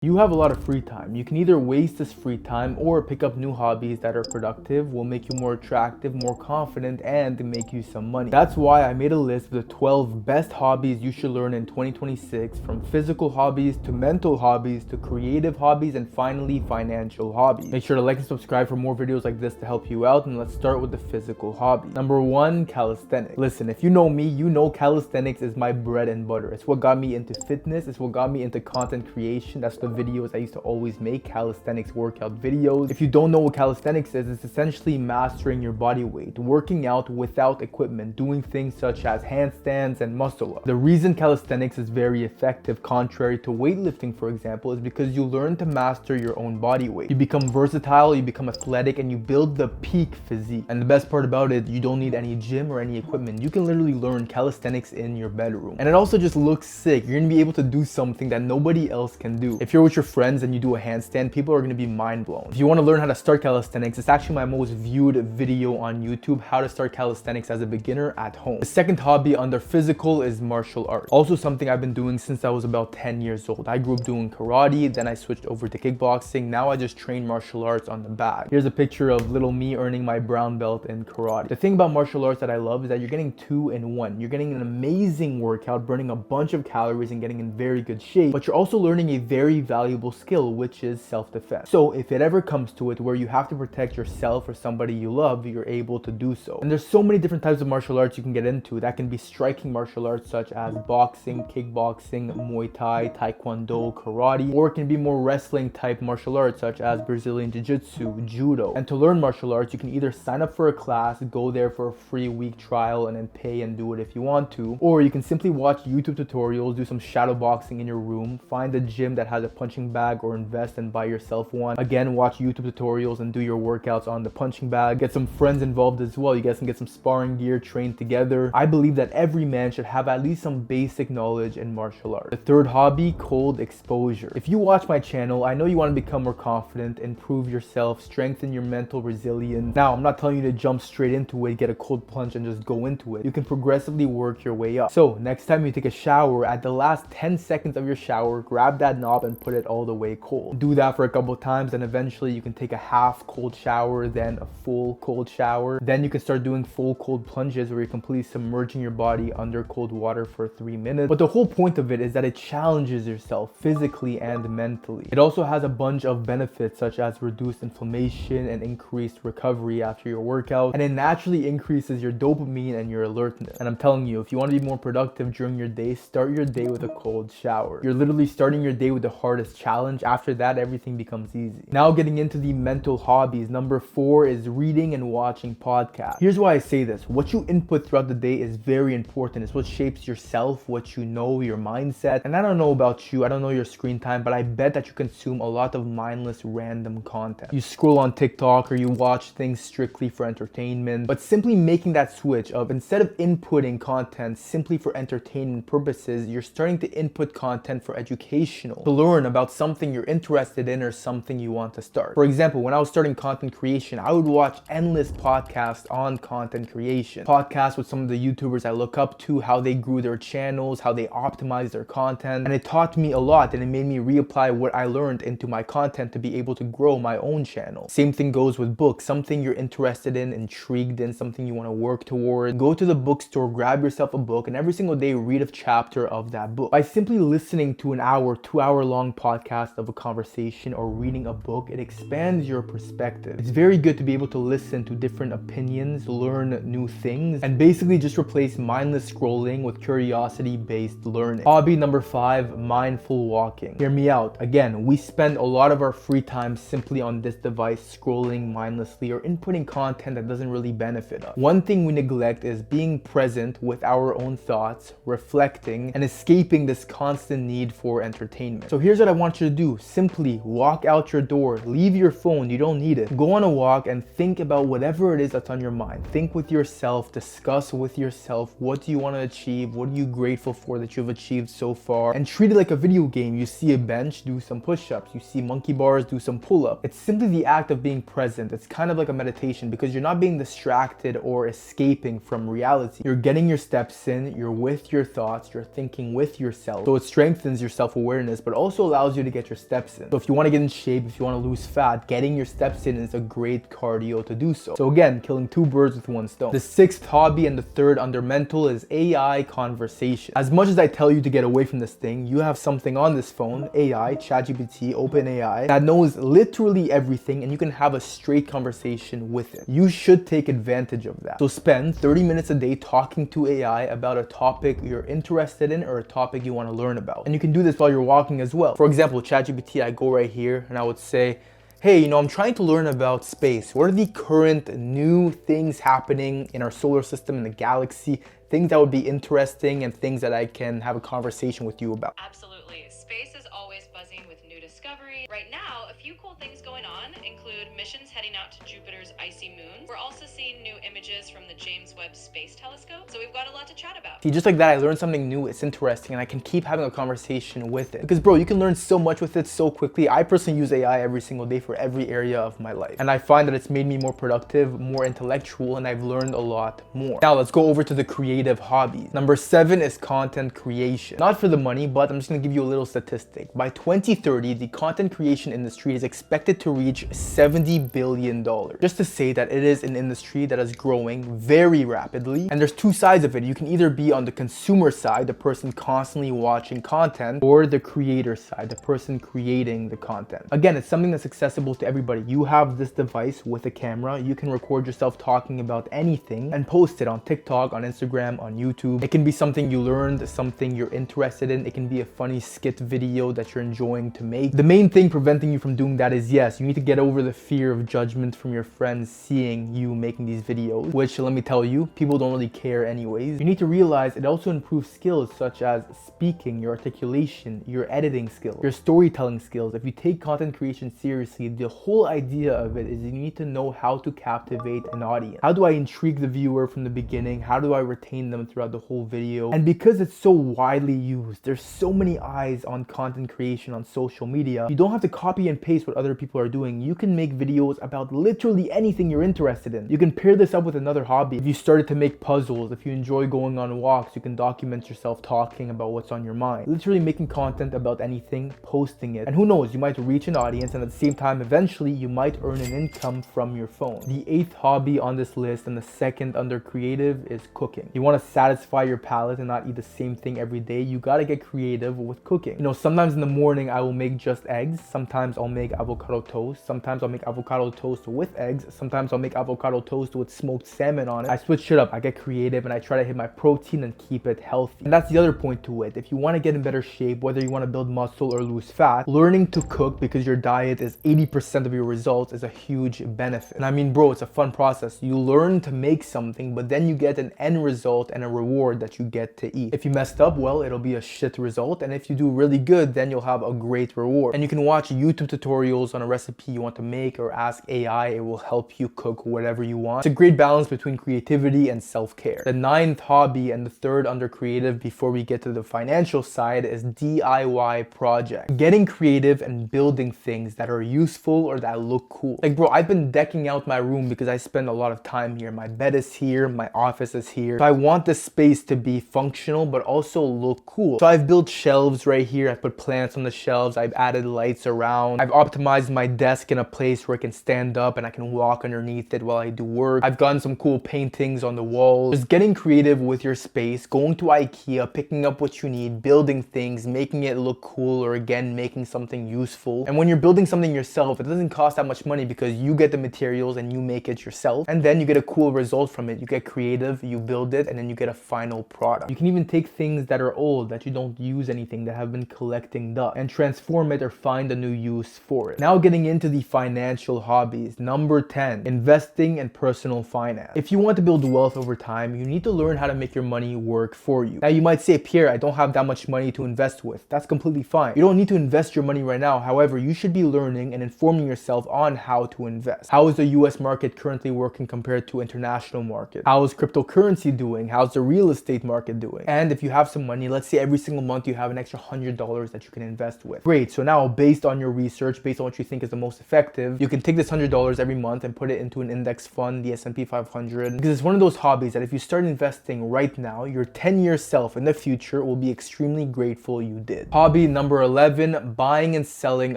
You have a lot of free time. You can either waste this free time or pick up new hobbies that are productive, will make you more attractive, more confident, and make you some money. That's why I made a list of the 12 best hobbies you should learn in 2026, from physical hobbies to mental hobbies to creative hobbies and finally financial hobbies. Make sure to like and subscribe for more videos like this to help you out, and let's start with the physical hobby. Number 1, calisthenics. Listen, if you know me, you know calisthenics is my bread and butter. It's what got me into fitness. It's what got me into content creation. That's the videos I used to always make, calisthenics workout videos. If you don't know what calisthenics is, it's essentially mastering your body weight, working out without equipment, doing things such as handstands and muscle ups. The reason calisthenics is very effective, contrary to weightlifting for example, is because you learn to master your own body weight. You become versatile, you become athletic, and you build the peak physique. And the best part about it, you don't need any gym or any equipment. You can literally learn calisthenics in your bedroom. And it also just looks sick. You're gonna be able to do something that nobody else can do. If you're with your friends and you do a handstand, people are going to be mind blown. If you want to learn how to start calisthenics, it's actually my most viewed video on YouTube, how to start calisthenics as a beginner at home. The second hobby under physical is martial arts. Also something I've been doing since I was about 10 years old. I grew up doing karate, then I switched over to kickboxing. Now I just train martial arts on the back. Here's a picture of little me earning my brown belt in karate. The thing about martial arts that I love is that you're getting 2 in 1. You're getting an amazing workout, burning a bunch of calories and getting in very good shape, but you're also learning a very valuable skill, which is self-defense. So if it ever comes to it where you have to protect yourself or somebody you love, you're able to do so. And there's so many different types of martial arts you can get into. That can be striking martial arts such as boxing, kickboxing, Muay Thai, Taekwondo, karate, or it can be more wrestling type martial arts such as Brazilian Jiu-Jitsu, Judo. And to learn martial arts, you can either sign up for a class, go there for a free week trial and then pay and do it if you want to, or you can simply watch YouTube tutorials, do some shadow boxing in your room, find a gym that has a punching bag or invest and buy yourself one. Again, watch YouTube tutorials and do your workouts on the punching bag. Get some friends involved as well. You guys can get some sparring gear, train together. I believe that every man should have at least some basic knowledge in martial arts. The third hobby, cold exposure. If you watch my channel, I know you want to become more confident, improve yourself, strengthen your mental resilience. Now, I'm not telling you to jump straight into it, get a cold plunge and just go into it. You can progressively work your way up. So next time you take a shower, at the last 10 seconds of your shower, grab that knob and put it all the way cold. Do that for a couple times and eventually you can take a half cold shower, then a full cold shower. Then you can start doing full cold plunges where you're completely submerging your body under cold water for 3 minutes. But the whole point of it is that it challenges yourself physically and mentally. It also has a bunch of benefits such as reduced inflammation and increased recovery after your workout, and it naturally increases your dopamine and your alertness. And I'm telling you, if you want to be more productive during your day, start your day with a cold shower. You're literally starting your day with the hardest challenge. After that, everything becomes easy. Now getting into the mental hobbies, number 4 is reading and watching podcasts. Here's why I say this. What you input throughout the day is very important. It's what shapes yourself, what you know, your mindset. And I don't know about you, I don't know your screen time, but I bet that you consume a lot of mindless random content. You scroll on TikTok or you watch things strictly for entertainment, but simply making that switch of, instead of inputting content simply for entertainment purposes, you're starting to input content for educational, to learn about something you're interested in or something you want to start. For example, when I was starting content creation, I would watch endless podcasts on content creation. Podcasts with some of the YouTubers I look up to, how they grew their channels, how they optimized their content, and it taught me a lot and it made me reapply what I learned into my content to be able to grow my own channel. Same thing goes with books. Something you're interested in, intrigued in, something you want to work toward. Go to the bookstore, grab yourself a book, and every single day read a chapter of that book. By simply listening to an hour, 2-hour long podcast of a conversation or reading a book, it expands your perspective. It's very good to be able to listen to different opinions, learn new things, and basically just replace mindless scrolling with curiosity-based learning. Hobby number 5, mindful walking. Hear me out. Again, we spend a lot of our free time simply on this device, scrolling mindlessly or inputting content that doesn't really benefit us. One thing we neglect is being present with our own thoughts, reflecting, and escaping this constant need for entertainment. So here's what I want you to do. Simply walk out your door, leave your phone, you don't need it. Go on a walk and think about whatever it is that's on your mind. Think with yourself, discuss with yourself, what do you want to achieve, what are you grateful for that you've achieved so far, and treat it like a video game. You see a bench, do some push-ups. You see monkey bars, do some pull-ups. It's simply the act of being present. It's kind of like a meditation because you're not being distracted or escaping from reality. You're getting your steps in, you're with your thoughts, you're thinking with yourself. So it strengthens your self-awareness, but also allows you to get your steps in. So if you want to get in shape, if you want to lose fat, getting your steps in is a great cardio to do so. So again, killing two birds with one stone. The sixth hobby and the third under mental is AI conversation. As much as I tell you to get away from this thing, you have something on this phone, AI, ChatGPT, OpenAI, that knows literally everything, and you can have a straight conversation with it. You should take advantage of that. So spend 30 minutes a day talking to AI about a topic you're interested in or a topic you want to learn about. And you can do this while you're walking as well. For example, ChatGPT, I go right here and I would say, hey, I'm trying to learn about space. What are the current new things happening in our solar system, in the galaxy? Things that would be interesting and things that I can have a conversation with you about. Absolutely. Space is always buzzing with new discovery. Right now, a few cool things going on include missions heading out to Jupiter's icy moons. We're also seeing new images from the James Webb Space Telescope, so we've got a lot to chat about. See, just like that, I learned something new, it's interesting, and I can keep having a conversation with it. Because bro, you can learn so much with it so quickly. I personally use AI every single day for every area of my life. And I find that it's made me more productive, more intellectual, and I've learned a lot more. Now let's go over to the creative hobbies. Number 7 is content creation. Not for the money, but I'm just gonna give you a little statistic. By 2030, the content creation industry is expected to reach $70 billion. Just to say that it is an industry that is growing very rapidly. And there's two sides of it. You can either be on the consumer side, the person constantly watching content, or the creator side, the person creating the content. Again, it's something that's accessible to everybody. You have this device with a camera. You can record yourself talking about anything and post it on TikTok, on Instagram, on YouTube. It can be something you learned, something you're interested in. It can be a funny skit video that you're enjoying to make. The main thing preventing you from doing that is, yes, you need to get over the fear of judgment from your friends seeing you making these videos, which let me tell you, people don't really care anyways. You need to realize it also improves skills such as speaking, your articulation, your editing skills, your storytelling skills. If you take content creation seriously, the whole idea of it is you need to know how to captivate an audience. How do I intrigue the viewer from the beginning? How do I retain them throughout the whole video? And because it's so widely used, there's so many eyes on content creation on social media, you don't have to copy and paste what other people are doing. You can make videos about literally anything you're interested in. You can pair this up with another hobby. If you started to make puzzles, if you enjoy going on walks, you can document yourself talking about what's on your mind. Literally making content about anything, posting it. And who knows, you might reach an audience, and at the same time, eventually you might earn an income from your phone. The 8th hobby on this list and the second under creative is cooking. You want to satisfy your palate and not eat the same thing every day. You got to get creative with cooking. Sometimes in the morning I will make just eggs. Sometimes I'll make avocado toast. Sometimes I'll make avocado toast with eggs. Sometimes I'll make avocado toast with smoked salmon on it. I switch it up. I get creative and I try to hit my protein and keep it healthy. And that's the other point to it. If you want to get in better shape, whether you want to build muscle or lose fat, learning to cook because your diet is 80% of your results is a huge benefit. And I mean, bro, it's a fun process. You learn to make something, but then you get an end result and a reward that you get to eat. If you messed up, well, it'll be a shit result. And if you do really good, then you'll have a great reward. And you can watch YouTube tutorials on a recipe you want to make or ask AI. It will help you cook whatever you want. It's a great balance between creativity and self-care. The 9th hobby and the third under creative before we get to the financial side is DIY project. Getting creative and building things that are useful or that look cool. Like bro, I've been decking out my room because I spend a lot of time here. My bed is here, my office is here. So I want this space to be functional but also look cool. So I've built shelves right here. I put plants on the shelves. I've added lights around. I've optimized my desk in a place where it can stand up and I can walk underneath it while I do work. I've gotten some cool paintings on the walls. Just getting creative with your space, going to IKEA, picking up what you need, building things, making it look cool, or again, making something useful. And when you're building something yourself, it doesn't cost that much money because you get the materials and you make it yourself. And then you get a cool result from it. You get creative, you build it, and then you get a final product. You can even take things that are old, that you don't use anything, that have been collecting dust, and transform it or find a new use for it. Now getting into the financial hobbies. Number 10, investing and personal finance. If you want to build wealth over time, you need to learn how to make your money work for you. Now you might say, Pierre, I don't have that much money to invest with. That's completely fine. You don't need to invest your money right now. However, you should be learning and informing yourself on how to invest. How is the US market currently working compared to international market? How is cryptocurrency doing? How's the real estate market doing? And if you have some money, let's say every single month you have an extra $100 that you can invest with. Great, so Now, based on your research, based on what you think is the most effective, you can take this $100 every month and put it into an index fund, the S&P 500, because it's one of those hobbies that if you start investing right now, your 10-year self in the future will be extremely grateful you did. Hobby number 11, buying and selling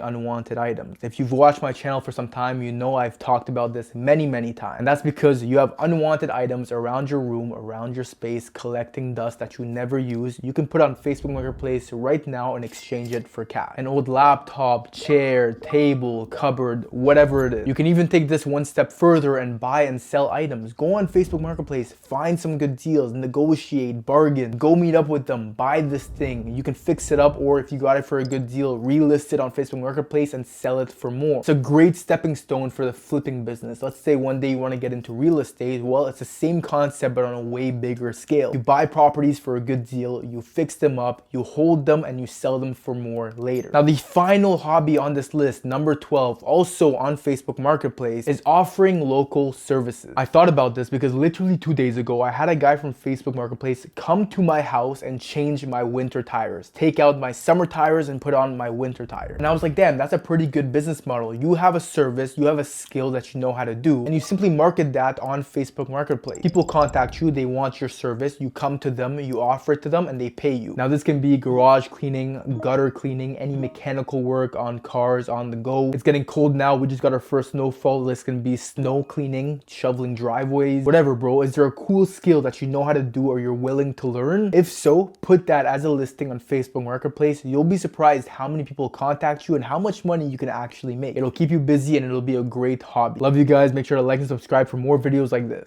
unwanted items. If you've watched my channel for some time, you know I've talked about this many times. And that's because you have unwanted items around your room, around your space, collecting dust that you never use. You can put on Facebook Marketplace right now and exchange it for cash. An old laptop, chair, table, cupboard, whatever it is. You can even take this one step further and buy and sell items. Go on Facebook Marketplace, find some good deals, negotiate, bargain, go meet up with them, buy this thing. You can fix it up, or if you got it for a good deal, relist it on Facebook Marketplace and sell it for more. It's a great stepping stone for the flipping business. Let's say one day you want to get into real estate. Well, it's the same concept but on a way bigger scale. You buy properties for a good deal, you fix them up, you hold them, and you sell them for more later. Now, the final hobby on this list, number 12, also on Facebook Marketplace, is offering local services. I thought about this because literally 2 days ago, I had a guy from Facebook Marketplace come to my house and change my winter tires, take out my summer tires and put on my winter tires. And I was like, damn, that's a pretty good business model. You have a service, you have a skill that you know how to do, and you simply market that on Facebook Marketplace. People contact you, they want your service, you come to them, you offer it to them, and they pay you. Now, this can be garage cleaning, gutter cleaning, any mechanical work on cars on the go. It's getting cold now, we just got our first snowfall. This can be snow cleaning, shoveling driveways, whatever, bro. Is there a cool skill that you know how to do or you're willing to learn? If so, put that as a listing on Facebook Marketplace. You'll be surprised how many people contact you and how much money you can actually make. It'll keep you busy and it'll be a great hobby. Love you guys. Make sure to like and subscribe for more videos like this.